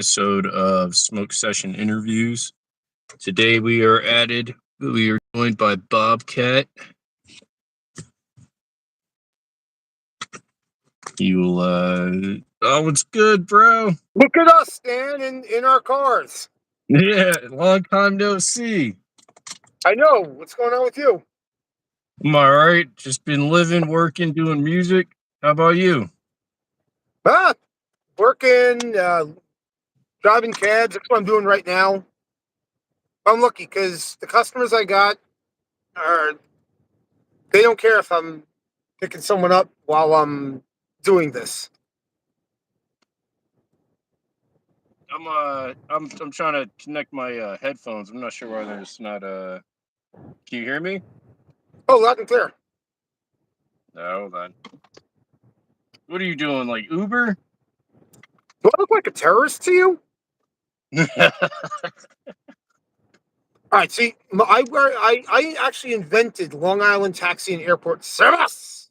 Episode of Smoke Session Interviews. Today we are joined by Bobcat. Oh, it's good, bro. Look at us, Stan, in our cars. Yeah, long time no see. I know. What's going on with you? I'm all right. Just been living, working, doing music. How about you? Working, driving cabs. That's what I'm doing right now. I'm lucky because the customers I got they don't care if I'm picking someone up while I'm doing this. I'm trying to connect my headphones. I'm not sure why there's not Can you hear me? Oh, loud and clear. No, hold on. What are you doing? Like Uber? Do I look like a terrorist to you? All right, see, I actually invented Long Island taxi and airport service.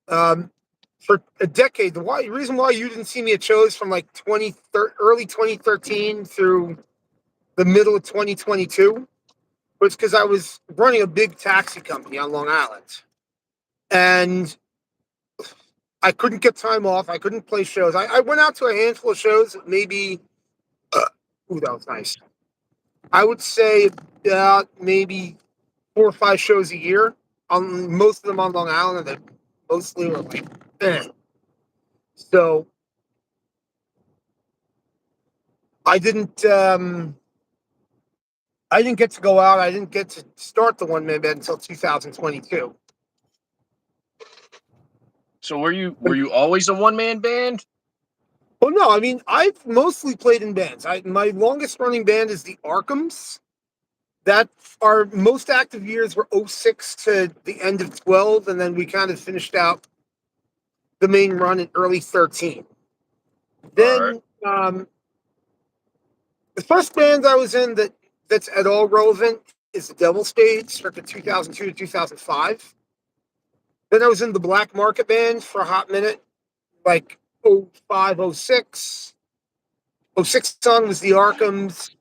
For a decade. The reason why you didn't see me at shows from like early 2013 through the middle of 2022 was because I was running a big taxi company on Long Island, and I couldn't get time off. I couldn't play shows. I went out to a handful of shows, maybe. Ooh, that was nice. I would say maybe 4 or 5 shows a year. On most of them on Long Island, and mostly were like, eh. So I didn't get to go out. I didn't get to start the one man band until 2022. So were you always a one-man band? Well, no, I mean I've mostly played in bands. My longest running band is the Arkhams. That our most active years were 06 to the end of 12, and then we kind of finished out the main run in early 13. Then the first band I was in that's at all relevant is the Devil Spades, circa 2002 to 2005. Then I was in the Black Market Band for a hot minute, like 05, 06. 06 on was the Arkhams.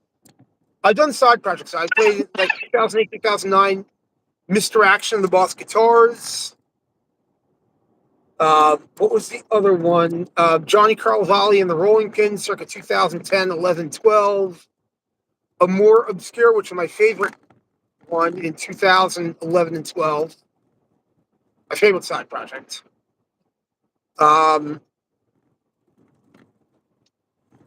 I've done side projects. I played like 2008, 2009, Mr. Action, the Boss Guitars. What was the other one? Johnny Carlivali and the Rolling Pins, circa 2010, 11, 12. A more obscure, which is my favorite one, in 2011 and 12. My favorite side project.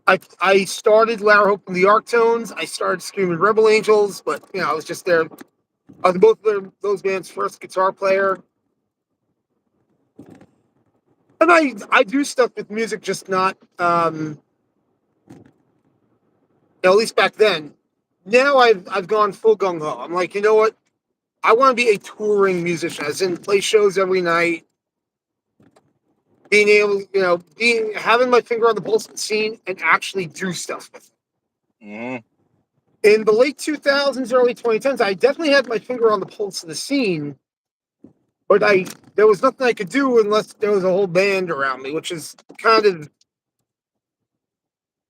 I started Lara Hope and the Arctones. I started Screaming Rebel Angels, but I was just there. I was both of those bands' first guitar player. And I do stuff with music, just not at least back then. Now I've gone full gung ho. I'm like, you know what? I want to be a touring musician, as in play shows every night, being able, having my finger on the pulse of the scene and actually do stuff with it. Mm-hmm. In the late 2000s, early 2010s, I definitely had my finger on the pulse of the scene, but there was nothing I could do unless there was a whole band around me, which is kind of,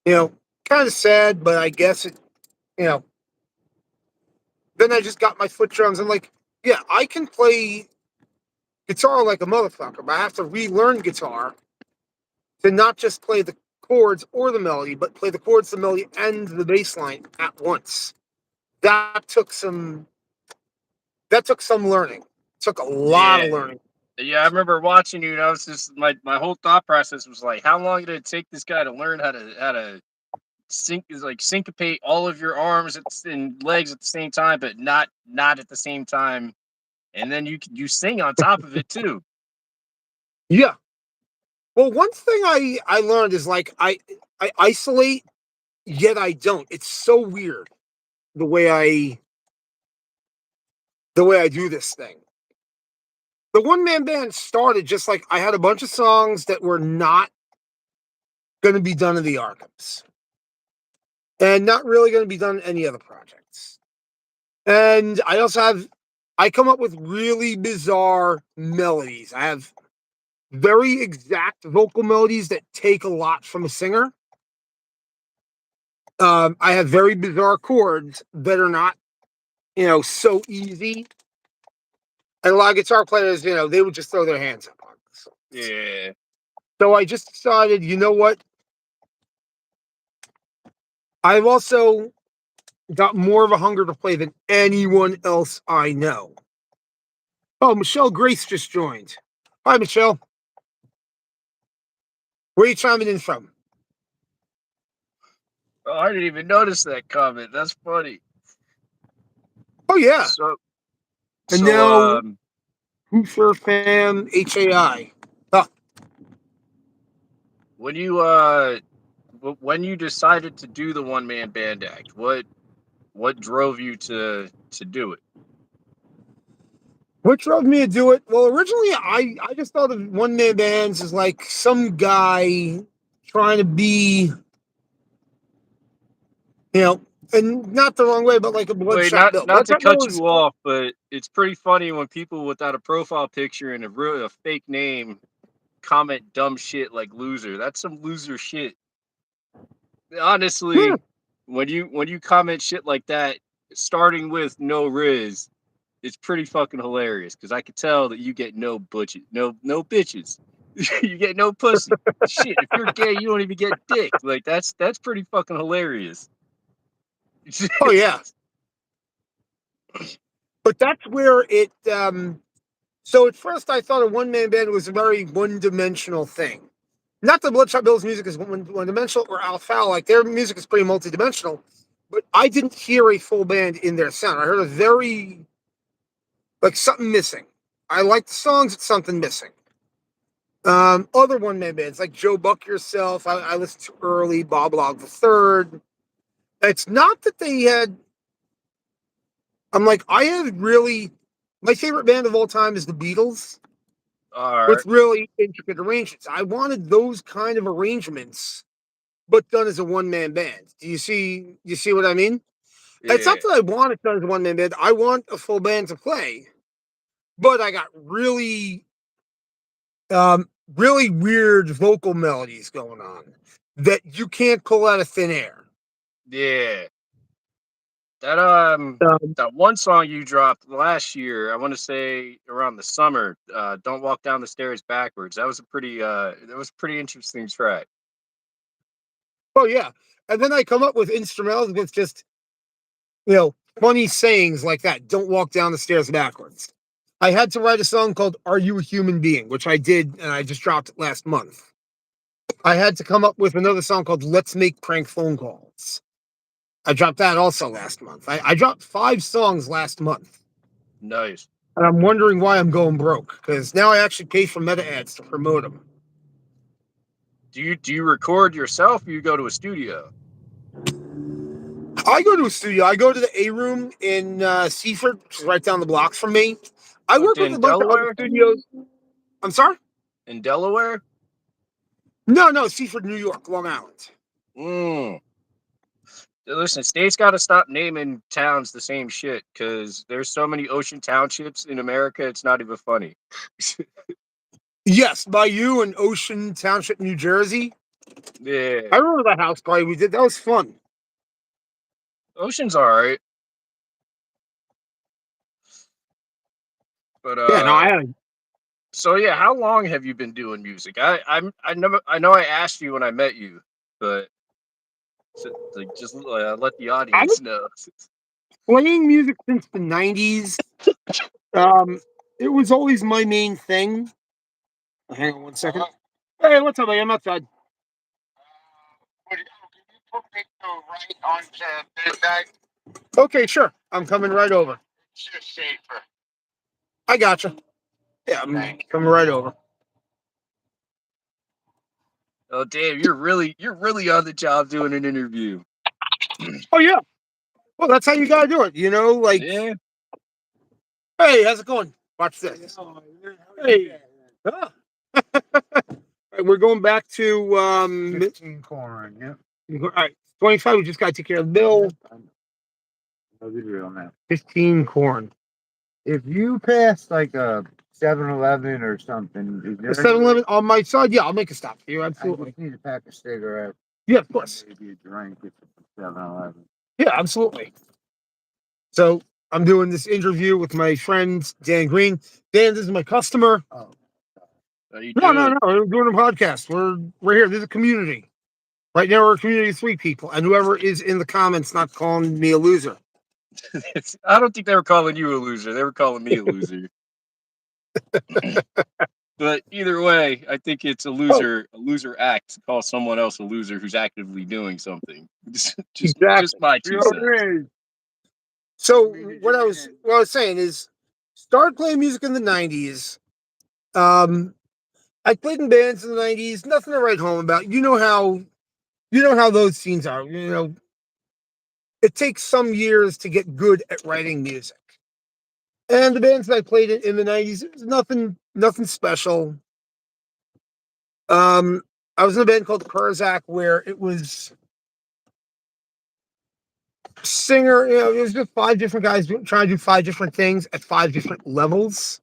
kind of sad, but I guess it, then I just got my foot drums and like, yeah, I can play guitar like a motherfucker, but I have to relearn guitar to not just play the chords or the melody, but play the chords, the melody, and the bass line at once. That took some learning. It took a lot of learning. Yeah, I remember watching you, and I was just my whole thought process was like, how long did it take this guy to learn how to syncopate all of your arms and legs at the same time, but not at the same time, and then you sing on top of it too. Yeah. Well, one thing I learned is like I isolate, yet I don't. It's so weird the way I do this thing. The one man band started just like I had a bunch of songs that were not going to be done in the Archives and not really going to be done in any other projects. And I come up with really bizarre melodies. I have very exact vocal melodies that take a lot from a singer. I have very bizarre chords that are not, so easy. And a lot of guitar players, they would just throw their hands up on this. Yeah. So I just decided, you know what? I've also got more of a hunger to play than anyone else I know. Oh, Michelle Grace just joined. Hi, Michelle. Where are you chiming in from? Oh, I didn't even notice that comment. That's funny. Oh, yeah. So, And so now, Hoosier fan HAI. Huh. when you when you decided to do the one man band act, what drove you to do it? What drove me to do it? Well, originally, I just thought of one man bands as like some guy trying to be, and not the wrong way, but like a Wait, bloodshot not Bill. not to Bloodshot Bill cut is, you off, but it's pretty funny when people without a profile picture and a fake name comment dumb shit like loser. That's some loser shit. yeah. Honestly, when you comment shit like that, starting with no Riz, it's pretty fucking hilarious because I could tell that you get no butches, no bitches. You get no pussy. Shit, if you're gay, you don't even get dick. Like that's pretty fucking hilarious. Oh, yeah. But that's where it, so at first I thought a one man band was a very one dimensional thing. Not that Bloodshot Bill's music is one dimensional or Al Foul, like their music is pretty multidimensional, but I didn't hear a full band in their sound. I heard a very, like something missing. I like the songs, it's something missing. Other one man bands like Joe Buck Yourself, I listened to early, Bob Log the Third. It's not that they had, I'm like, I have really, my favorite band of all time is the Beatles All right. with really intricate arrangements. I wanted those kind of arrangements, but done as a one man band. Do you see what I mean? It's Yeah. not that I want it done as a one man band. I want a full band to play, but I got really weird vocal melodies going on that you can't pull out of thin air. Yeah. That Um, that one song you dropped last year, I want to say around the summer, Don't Walk Down the Stairs Backwards. That was a pretty interesting track. oh yeah, and then I come up with instrumentals with just funny sayings like that. Don't walk down the stairs backwards. I had to write a song called "Are You a Human Being," which I did, and I just dropped it last month. I had to come up with another song called "Let's Make Prank Phone Calls." I dropped that also last month. I dropped 5 songs last month. Nice. And I'm wondering why I'm going broke because now I actually pay for meta ads to promote them. Do you record yourself or you go to a studio? I go to a studio. I go to the A Room in Seaford, which is right down the block from me. I Oh, work with a in bunch of other Delaware? studios. I'm sorry? In Delaware? No, Seaford, New York, Long Island. Mm. Listen, states got to stop naming towns the same shit because there's so many ocean townships in America. It's not even funny. Yes, by you in Ocean Township, New Jersey. Yeah, I remember that house party we did. That was fun. ocean's all right, but Yeah, no, I had. so yeah, how long have you been doing music? I know I asked you when I met you, but like just let the I've been audience know. playing music since the '90s. Um, it was always my main thing. Hang on one second. Hey, what's up, buddy? I'm outside. Okay, sure. I'm coming right over. I gotcha. Yeah, I'm coming right over. Oh damn, you're really on the job doing an interview. Oh yeah. Well, that's how you gotta do it. Like, Yeah. hey, how's it going? Watch this. Hey. Ah. Right, we're going back to 15 corn. Yeah. All right, 25. We just gotta take care of the bill. I'll give you on that. 15 corn. If you pass like a 7-Eleven or something, is there a 7-Eleven on my side? Yeah, I'll make a stop for you. Absolutely. I just need a pack of cigarettes. Yeah, of course. Maybe a drink. Yeah, no, I haven't. Yeah, absolutely. So I'm doing this interview with my friend Dan Green. Dan, this is my customer. How you No, no, doing? no. We're doing a podcast. We're here. There's a community. Right now, we're a community of 3 people, and whoever is in the comments not calling me a loser. I don't think they were calling you a loser. They were calling me a loser. But either way, I think it's Oh, a loser act to call someone else a loser who's actively doing something. Just exactly. my You 2 know what cents. I mean? So what I was saying is, started playing music in the '90s. Um, I played in bands in the '90s. Nothing to write home about. You know how those scenes are. It takes some years to get good at writing music. And the bands that I played in the '90s, it was nothing special. Um, I was in a band called Kurzak where it was singer. It was just 5 different guys trying to do 5 different things at 5 different levels,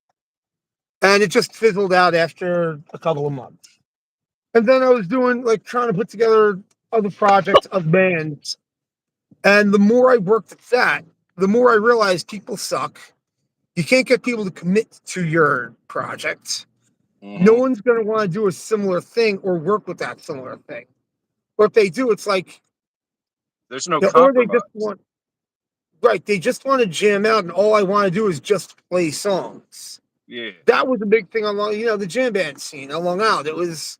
and it just fizzled out after a couple of months. And then I was doing like trying to put together other projects of bands, and the more I worked at that, the more I realized people suck. You can't get people to commit to your project. No Hmm. one's going to want to do a similar thing or work with that similar thing. Or if they do, it's like, There's no or they just compromise. want, right, they just want to jam out, and all I want to do is just play songs. Yeah. That was a big thing on the jam band scene on Long Island. It was,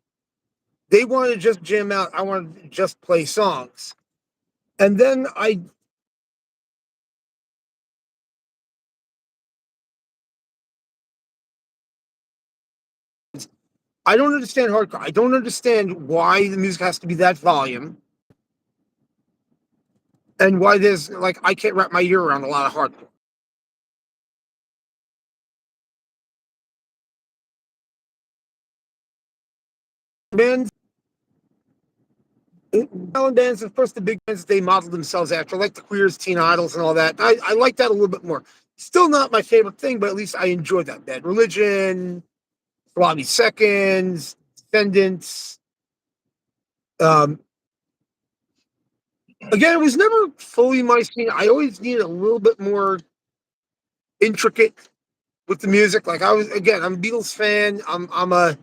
they wanted to just jam out. I wanted to just play songs. And then I don't understand hardcore. I don't understand why the music has to be that volume, and why there's like I can't wrap my ear around a lot of hardcore bands. Island bands, of course, the big bands they modeled themselves after, like the Queers, Teen Idols, and all that. I like that a little bit more. Still not my favorite thing, but at least I enjoyed that. Bad Religion, Sloppy Seconds, Descendants. Um, Again, it was never fully my scene. I always needed a little bit more intricate with the music. Like I'm a Beatles fan. I'm a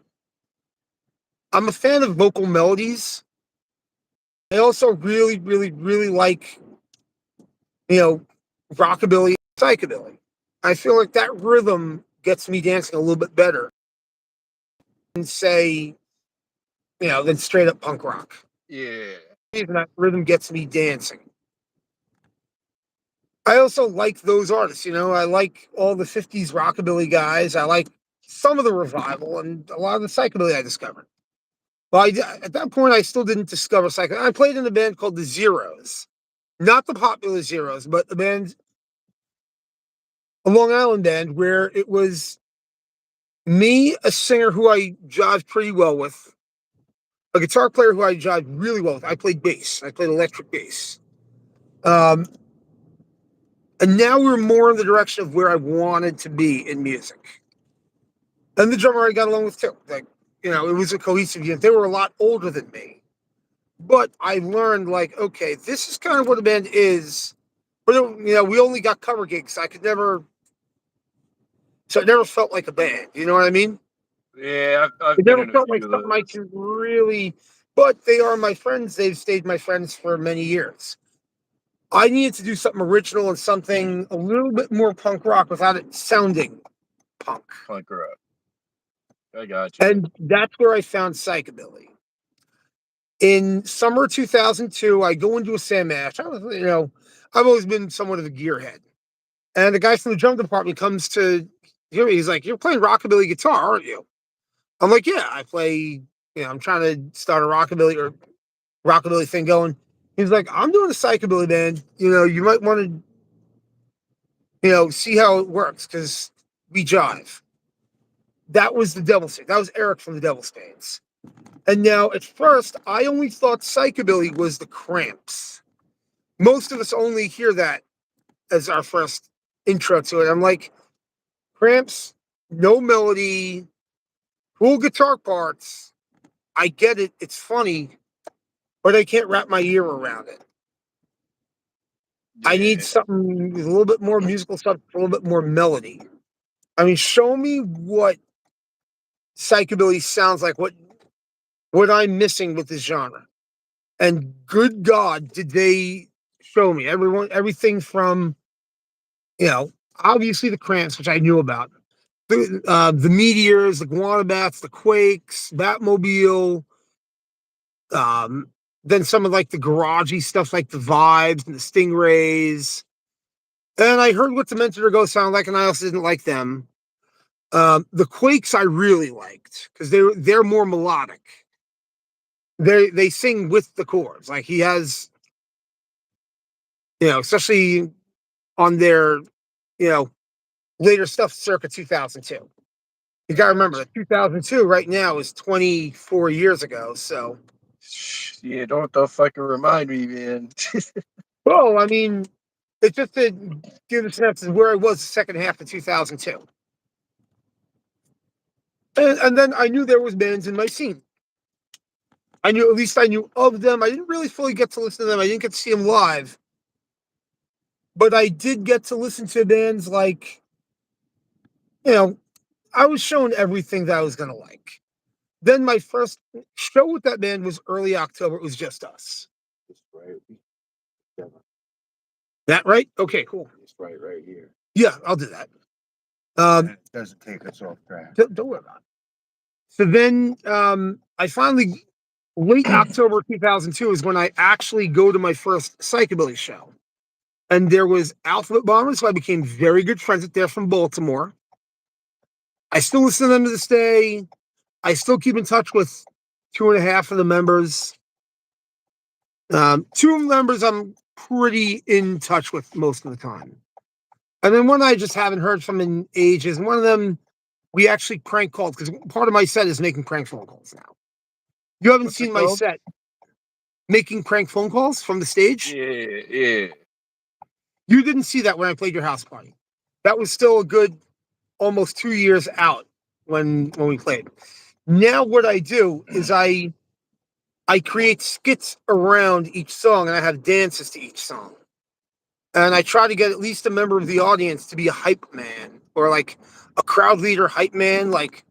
fan of vocal melodies. I also really, really, really like you know rockabilly, psychobilly. I feel like that rhythm gets me dancing a little bit better than say than straight up punk rock. Yeah. Even that rhythm gets me dancing. I also like those artists. I like all the '50s rockabilly guys. I like some of the revival and a lot of the psychobilly I discovered. Well, at that point, I still didn't discover psychobilly. I played in a band called the Zeros, not the popular Zeros, but the band, a Long Island band, where it was me, a singer who I jived pretty well with, a guitar player who I jived really well with. I played bass. I played electric bass. Um, and now we're more in the direction of where I wanted to be in music. And the drummer I got along with too. Like, it was a cohesive unit. They were a lot older than me. But I learned, like, okay, this is kind of what a band is. But, we only got cover gigs. So it never felt like a band. You know what I mean? Yeah, I've It been never in a felt few like of something I those. can really, but they are my friends. They've stayed my friends for many years. I needed to do something original and something a little bit more punk rock without it sounding punk. Punk rock. I got you. And that's where I found psychobilly. In summer 2002, I go into a Sam Ash. I've always been somewhat of a gearhead. And the guy from the drum department comes to hear me. He's like, "You're playing rockabilly guitar, aren't you?" I'm like, "Yeah, I play, I'm trying to start a rockabilly thing going." He's like, "I'm doing a psychobilly band. You might want to, see how it works because we jive." That was the Devil Stains. That was Eric from the Devil Stains. And now, at first, I only thought psychobilly was the Cramps. Most of us only hear that as our first intro to it. I'm like, Cramps, no melody, cool guitar parts. I get it. It's funny, but I can't wrap my ear around it. I need something with a little bit more musical stuff, a little bit more melody. I mean, show me what psychobilly sounds like, what I'm missing with this genre. And good God, did they show me everything from, obviously the Cramps, which I knew about, the Meteors, the Guanabats, the Quakes, Batmobile, um, then some of like the garagey stuff like the Vibes and the Stingrays. And I heard what the Mentor Go sound like, and I also didn't like them. The Quakes I really liked because they're more melodic. They sing with the chords. Like he has, especially on their, later stuff circa 2002. You got to remember that 2002 right now is 24 years ago. So, yeah, don't fucking remind me, man. well, I mean, it's just to give the sense of where I was the second half of 2002. And then I knew there was bands in my scene. At least I knew of them. I didn't really fully get to listen to them. I didn't get to see them live. But I did get to listen to bands like, I was shown everything that I was going to like. Then my first show with that band was early October. It was just us. That right? Okay, cool. It's right here. Yeah, I'll do that. It doesn't take us off track. Don't worry about it. So then I finally, late October 2002 is when I actually go to my first psychobilly show. And there was Alphabet Bombers, who I became very good friends with. They're from Baltimore. I still listen to them to this day. I still keep in touch with 2.5 of the members. 2 members I'm pretty in touch with most of the time. And then one I just haven't heard from in ages. And one of them we actually prank called because part of my set is making prank phone calls now. You haven't seen my set making prank phone calls from the stage? Yeah. You didn't see that when I played your house party. That was still a good almost 2 years out when we played. Now what I do is I create skits around each song and I have dances to each song. And I try to get at least a member of the audience to be a hype man or like a crowd leader hype man, like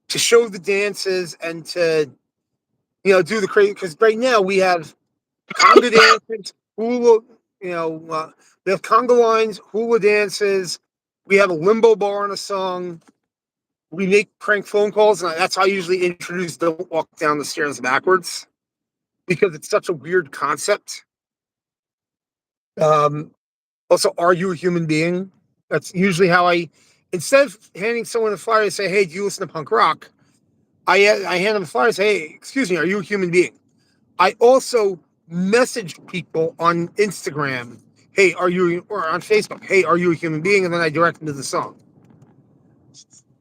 to show the dances and to, do the crazy. Because right now we have conga dances, hula, we have conga lines, hula dances. We have a limbo bar on a song. We make prank phone calls, and that's how I usually introduce Don't Walk Down the Stairs Backwards because it's such a weird concept. Also, are you a human being? That's usually how instead of handing someone a flyer and say, hey, do you listen to punk rock? I hand them a flyer and say, hey, excuse me, are you a human being? I also message people on Instagram, hey, or on Facebook, hey, are you a human being? And then I direct them to the song.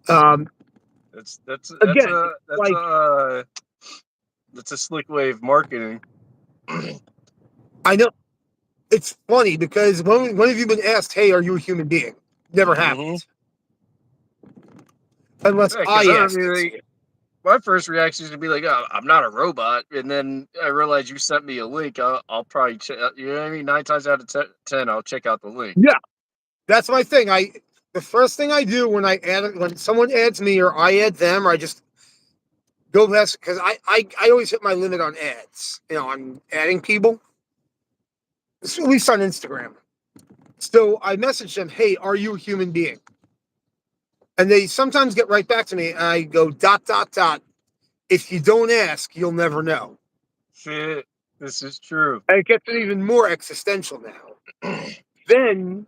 That's a slick way of marketing. I know. It's funny because when have you been asked, hey, are you a human being? Never happened. Unless I ask. My first reaction is to be like, oh, I'm not a robot. And then I realize you sent me a link. I'll probably check, you know what I mean? 9 times out of 10, I'll check out the link. Yeah. That's my thing. The first thing I do when someone adds me or I add them, or I just go past, because I always hit my limit on ads, on adding people, at least on Instagram. So I message them, hey, are you a human being? And they sometimes get right back to me, and I go, ... If you don't ask, you'll never know. Shit, this is true. And it gets even more existential now. Then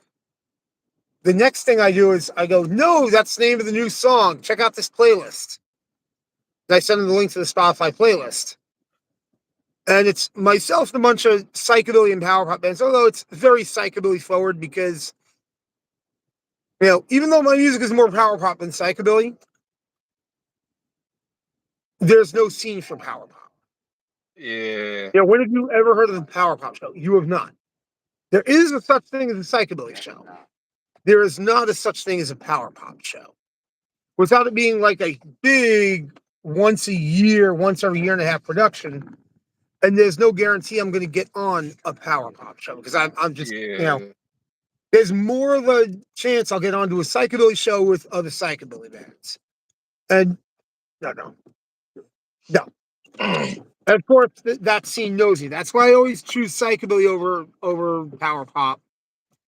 the next thing I do is I go, no, that's the name of the new song. Check out this playlist. And I send them the link to the Spotify playlist. And it's myself and a bunch of psychobilly and power pop bands, although it's very psychobilly forward because, even though my music is more power pop than psychobilly, there's no scene for power pop. Yeah. When have you ever heard of a power pop show? You have not. There is a such thing as a psychobilly show. There is not a such thing as a power pop show. Without it being like a big once every year and a half production, and there's no guarantee I'm going to get on a power pop show because I'm just Yeah. there's more of a chance I'll get onto a psychobilly show with other psychobilly bands, and no. And of course, that scene knows you. That's why I always choose psychobilly over power pop.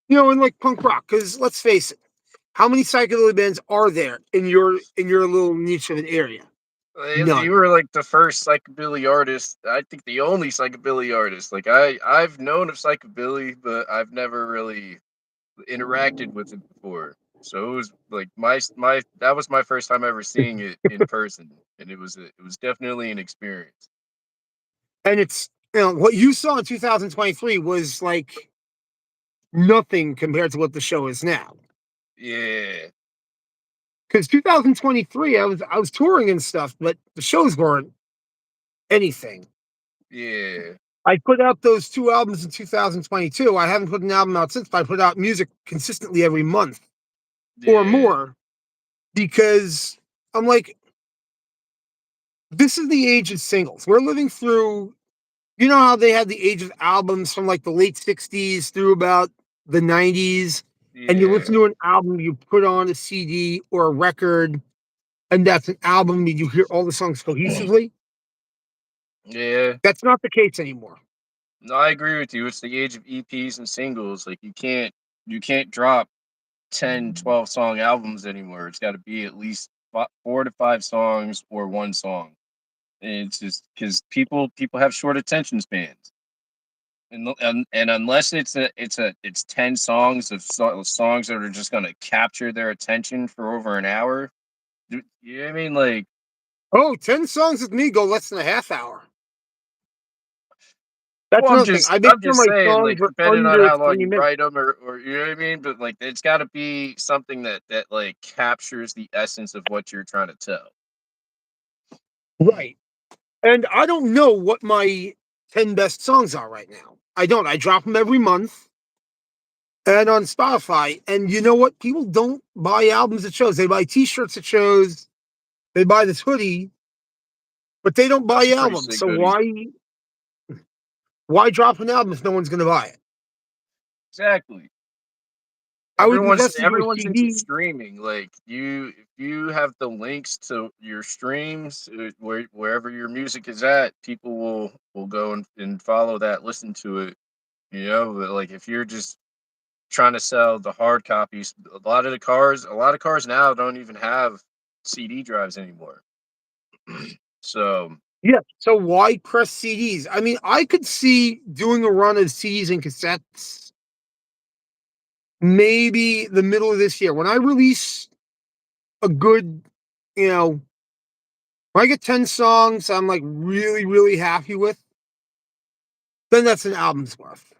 And like punk rock, because let's face it, how many psychobilly bands are there in your little niche of an area? You None. were like the first psychobilly artist. I think the only psychobilly artist. Like I've known of psychobilly, but I've never really interacted with it before. So it was like my that was my first time ever seeing it in person, and it was definitely an experience. And it's what you saw in 2023 was like nothing compared to what the show is now. Yeah, Because 2023, I was touring and stuff, but the shows weren't anything. yeah, I put out those 2 albums in 2022. I haven't put an album out since, but I put out music consistently every month or yeah, more because I'm like, this is the age of singles. We're living through, how they had the age of albums from like the late 60s through about the 90s. And you listen yeah, to an album, you put on a CD or a record, and that's an album, and you hear all the songs cohesively. yeah. That's not the case anymore. No, I agree with you. It's the age of EPs and singles. Like you can't drop 10, 12 song albums anymore. It's got to be at least 4 to 5 songs or one song. And it's just because people have short attention spans, and unless it's 10 songs of songs that are just gonna capture their attention for over an hour. You know what I mean? Like, Oh, 10 songs with me go less than a half hour. That's well, another thing. I make I'm sure just my saying, songs like, are depending on under how long 3 you minutes. write them, or you know what I mean. But like, it's got to be something that like captures the essence of what you're trying to tell. Right. And I don't know what my 10 best songs are right now. I don't. I drop them every month and on Spotify. And you know what? People don't buy albums at shows. They buy t-shirts at shows. They buy this hoodie, but they don't buy That's a pretty albums. sick So hoodie. why drop an album if no one's going to buy it? Exactly. I would invest into a Everyone's into CD. streaming. Like if you have the links to your streams, wherever your music is at, people will go and follow that, listen to it. But like if you're just trying to sell the hard copies, a lot of cars now don't even have CD drives anymore. So Yeah. So why press CDs? I mean, I could see doing a run of CDs and cassettes maybe the middle of this year when I release a good, you know, when I get 10 songs I'm like really, really happy with, then that's an album's worth.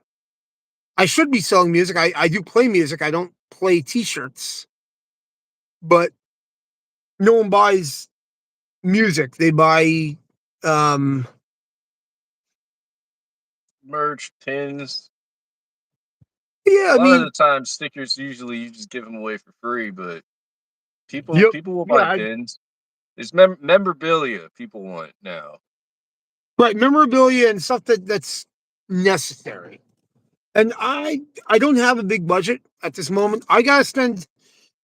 I should be selling music. I do play music. I don't play t-shirts, but no one buys music. They buy, um, merch, pins, yeah, a I lot of the mean, time stickers usually you just give them away for free, but yep, people will yeah, buy pins. It's memorabilia people want now. right. Memorabilia and stuff that's necessary. And I don't have a big budget at this moment. I gotta spend,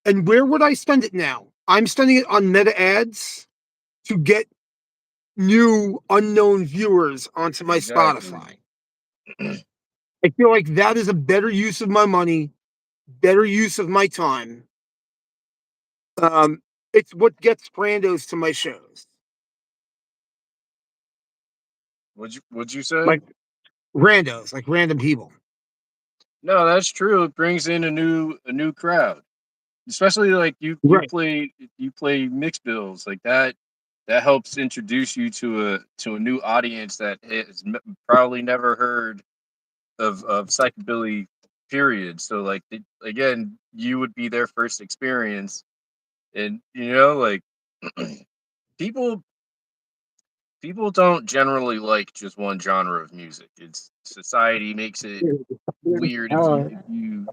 and where would I spend it now? I'm spending it on meta ads to get new unknown viewers onto my Exactly. Spotify. I feel like that is a better use of my money, better use of my time. Um, it's what gets brandos to my shows, Would you say? like randos, like random people. No, that's true. It brings in a new crowd. Especially like Right. you play mixed bills like that. That helps introduce you to a new audience that has probably never heard of psychobilly. Period. So like again, you would be their first experience, and like people people don't generally like just one genre of music. It's society makes it weird if you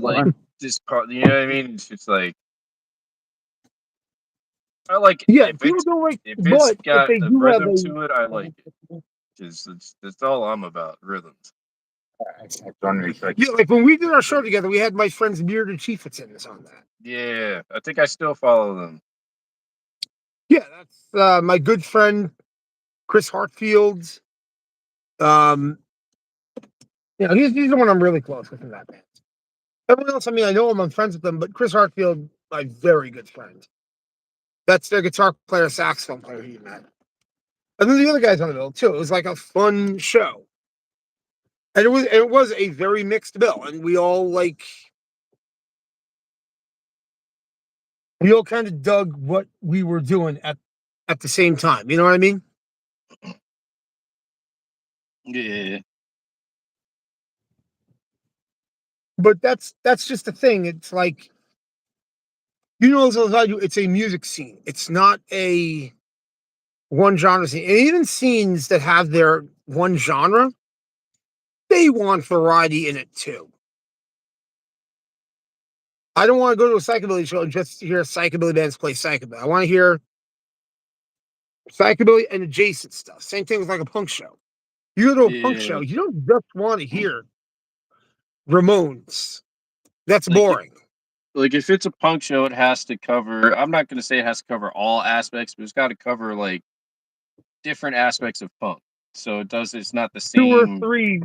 like this part. You know what I mean? It's just like I like it. Yeah, people don't like, If it's but if got they the do have rhythm to it, I a like it. because that's all I'm about, rhythms. It's like Yeah, like when we did our show together, we had my friends Bearded Chiefs in us on that. Yeah, I think I still follow them. Yeah, that's my good friend Chris Hartfield. He's the one I'm really close with in that band. Everyone else, I mean, I know him, I'm friends with them, but Chris Hartfield, my very good friend. That's their guitar player, saxophone player he met. And then the other guys on the bill too. It was like a fun show. And it was a very mixed bill. And we all kind of dug what we were doing at the same time. You know what I mean? Yeah, But that's just the thing. It's like, as well as I do, it's a music scene. It's not a one genre scene. And even scenes that have their one genre, they want variety in it too. I don't want to go to a psychobilly show and just hear psychobilly bands play psychobilly. I want to hear psychobilly and adjacent stuff. Same thing with like a punk show. You go to a punk show, yeah. you don't just want to hear Ramones. That's Like boring. like if it's a punk show, it has to cover. I'm not gonna say it has to cover all aspects, but it's got to cover like different aspects of punk. So it does. It's not the Two or same. three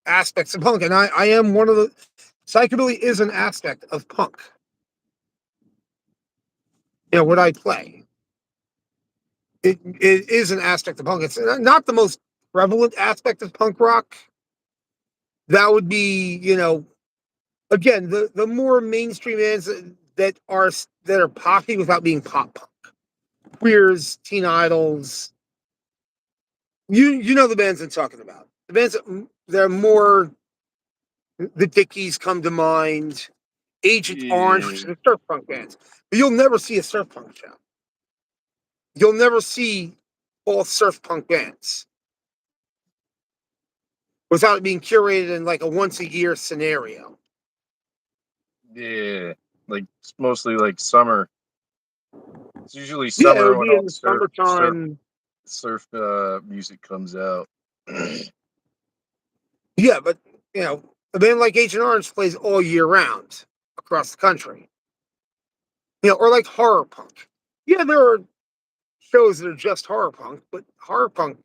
aspects of punk, and I am one of the. Psychobilly is an aspect of punk. What I play. It is an aspect of punk. It's not the most prevalent aspect of punk rock. That would be, again, the more mainstream bands that are poppy without being pop punk. Queers, Teen Idols. You know the bands I'm talking about. The bands that are more, the Dickies come to mind. Agent Orange, which Yeah, is a surf punk band. But you'll never see a surf punk show. You'll never see all surf punk bands without it being curated in like a once a year scenario. yeah. Like it's mostly like summer. It's usually Yeah, it summer would when be all in the the surf summertime. surf music comes out. Yeah, but a band like Agent Orange plays all year round across the country. Or like horror punk. Yeah, there are shows that are just horror punk, but horror punk,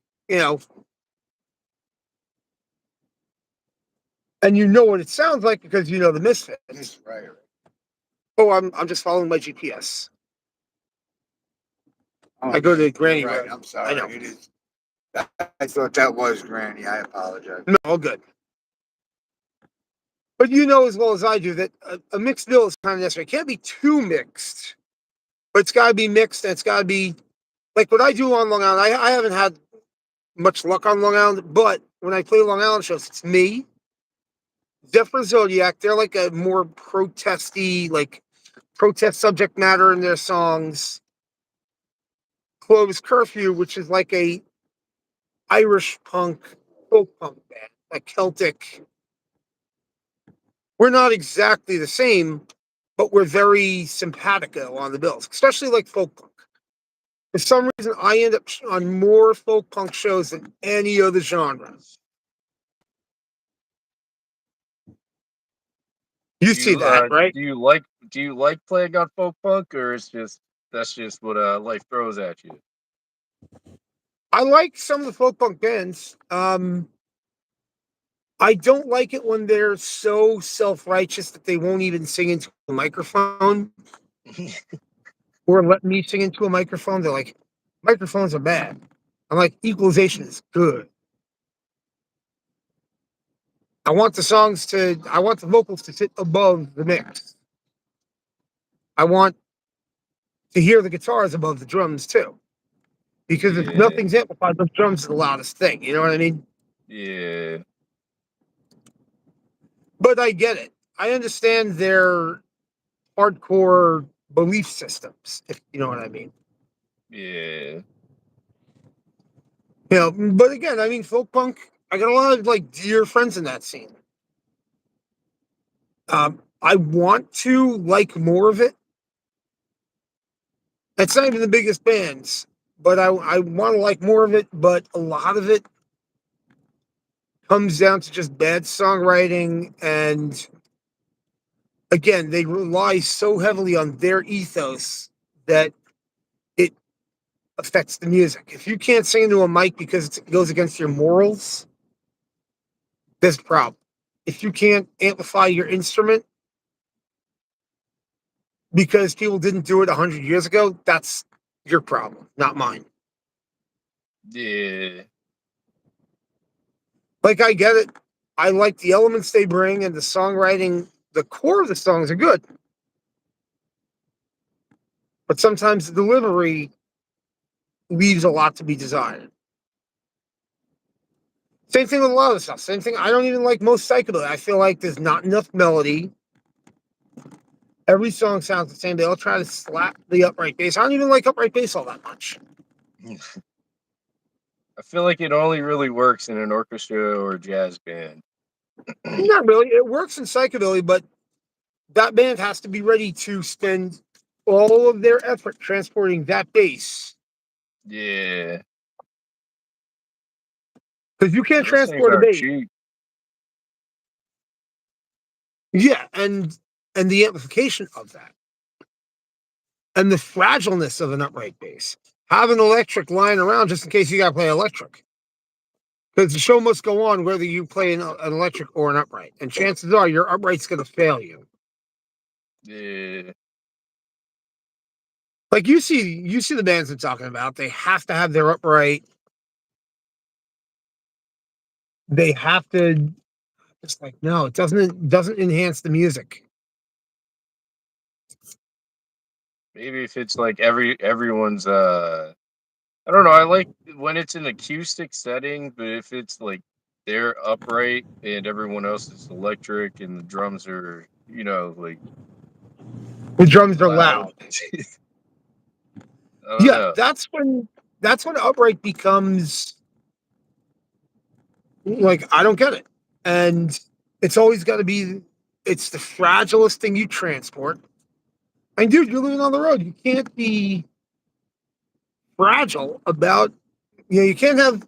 and you know what it sounds like because you know the Misfits. right. Oh, I'm just following my GPS. Oh, I go to you're Granny right. Road. I'm sorry. I know. It is. I thought that was Granny. I apologize. No, all good. But you know as well as I do that a mixed bill is kind of necessary. It can't be too mixed, but it's got to be mixed, and it's got to be like what I do on Long Island. I haven't had much luck on Long Island, but when I play Long Island shows, it's me, Zephyr Zodiac. They're like a more protesty, like protest subject matter in their songs. Clovis Curfew, which is like a Irish punk, folk punk band, like Celtic. We're not exactly the same, but we're very simpatico on the bills, especially like folk punk. For some reason, I end up on more folk punk shows than any other genre. You Do see you that, right? do you like playing on folk punk, or it's just that's just what life throws at you? I like some of the folk punk bands. I don't like it when they're so self-righteous that they won't even sing into a microphone or let me sing into a microphone. They're like, microphones are bad. I'm like, equalization is good. I want the vocals to sit above the mix. I want to hear the guitars above the drums too. Because if Yeah, nothing's amplified, the drums are the loudest thing. You know what I mean? yeah, But I get it. I understand their hardcore belief systems, if you know what I mean. yeah, But again, I mean, folk punk, I got a lot of like dear friends in that scene. I want to like more of it. It's not even the biggest bands, but I want to like more of it. But a lot of it comes down to just bad songwriting, and again, they rely so heavily on their ethos that it affects the music. If you can't sing into a mic because it goes against your morals, there's a problem. If you can't amplify your instrument because people didn't do it 100 years ago, that's your problem, not mine. Yeah. Like, I get it. I like the elements they bring, and the songwriting, the core of the songs are good. But sometimes the delivery leaves a lot to be desired. Same thing with a lot of the stuff. Same thing. I don't even like most psychedelic. I feel like there's not enough melody. Every song sounds the same. They all try to slap the upright bass. I don't even like upright bass all that much. I feel like it only really works in an orchestra or a jazz band. Not really. It works in psychobilly, but that band has to be ready to spend all of their effort transporting that bass. Yeah. Because you can't Those things transport a aren't bass. cheap. Yeah, and the amplification of that. And the fragileness of an upright bass. Have an electric lying around just in case you got to play electric. Because the show must go on whether you play an electric or an upright. And chances are your upright's going to fail you. Yeah. Like you see the bands I'm talking about. They have to have their upright. They have to. It's like, no, it doesn't enhance the music. Maybe if it's like everyone's I don't know, I like when it's an acoustic setting, but if it's like they're upright and everyone else is electric and the drums are, like The drums are loud. loud. I don't Yeah, know. that's when upright becomes like, I don't get it. And it's always got to be, it's the fragilest thing you transport. And dude, you're living on the road. You can't be fragile about, you can't have.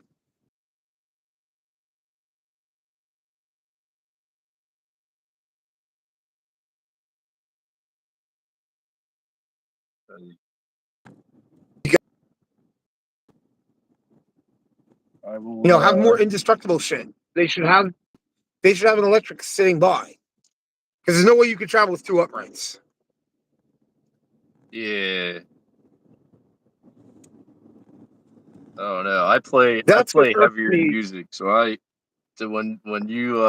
I will Have more indestructible shit. They should have an electric sitting by. Because there's no way you could travel with two uprights. yeah. I don't know. I play That's what irks heavier me. music, so when you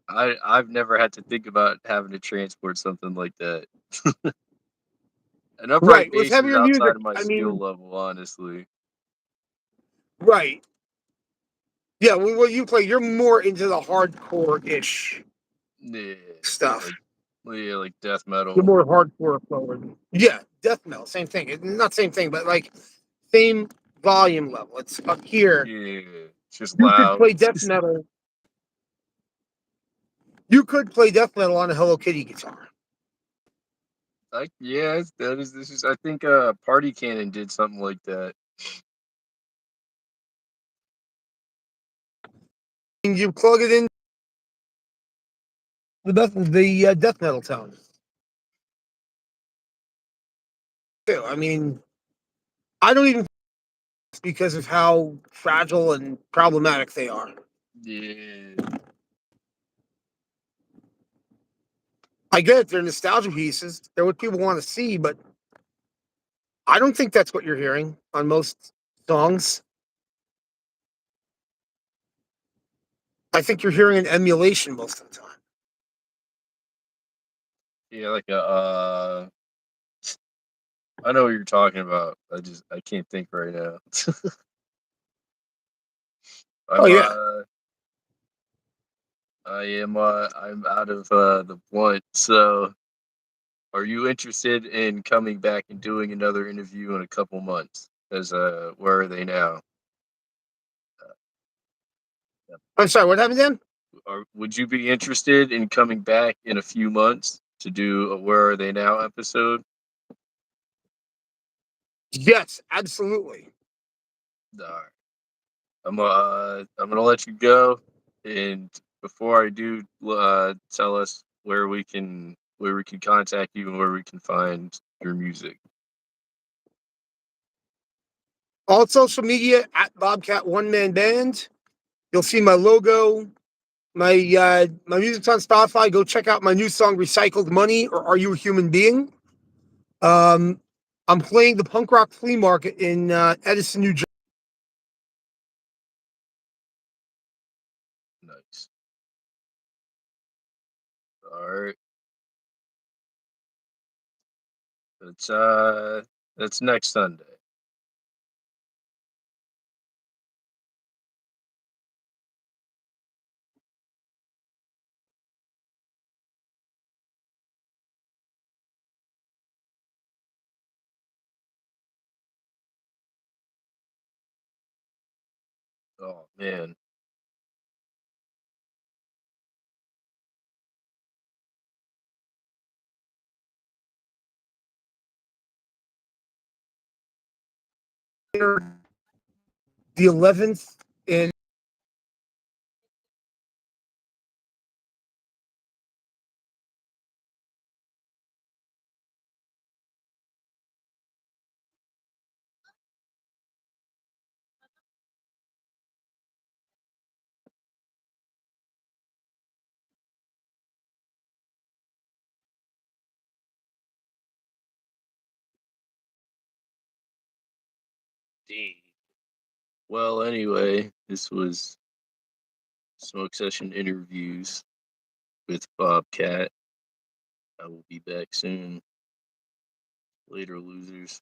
I've never had to think about having to transport something like that. An upright Right. With bass is heavier music, outside of my I skill mean, level, honestly. right. Yeah, what you play, you're more into the hardcore-ish Yeah, stuff. like like death You're metal. more hardcore forward. Yeah, death metal, same thing. Not same thing, but like same volume level. It's up here. Yeah, it's just You could loud. play death metal. You could play death metal on a Hello Kitty guitar. Like, yeah, that is. This is. I think Party Cannon did something like that. And you plug it in the death metal tone. Too. I mean, I don't even because of how fragile and problematic they are. Yeah, I get it, they're nostalgia pieces. They're what people want to see, but I don't think that's what you're hearing on most songs. I think you're hearing an emulation most of the time. yeah, like a. I know what you're talking about. I can't think right now. Oh I'm yeah. I'm out of the blunt. So, are you interested in coming back and doing another interview in a couple months? As where are they now? I'm sorry, what happened then? Or would you be interested in coming back in a few months to do a Where Are They Now episode? Yes, absolutely. All right. I'm gonna let you go. And before I do, tell us where we can contact you and where we can find your music. All social media at Bobcat One Man Band. You'll see my logo. My music's on Spotify. Go check out my new song "Recycled Money" or "Are You a Human Being?" I'm playing the punk rock flea market in Edison, New Jersey. Nice. All right. That's next Sunday. Oh man. The 11th in Well, anyway, this was Smoke Session Interviews with Bobcat. I will be back soon. Later, losers.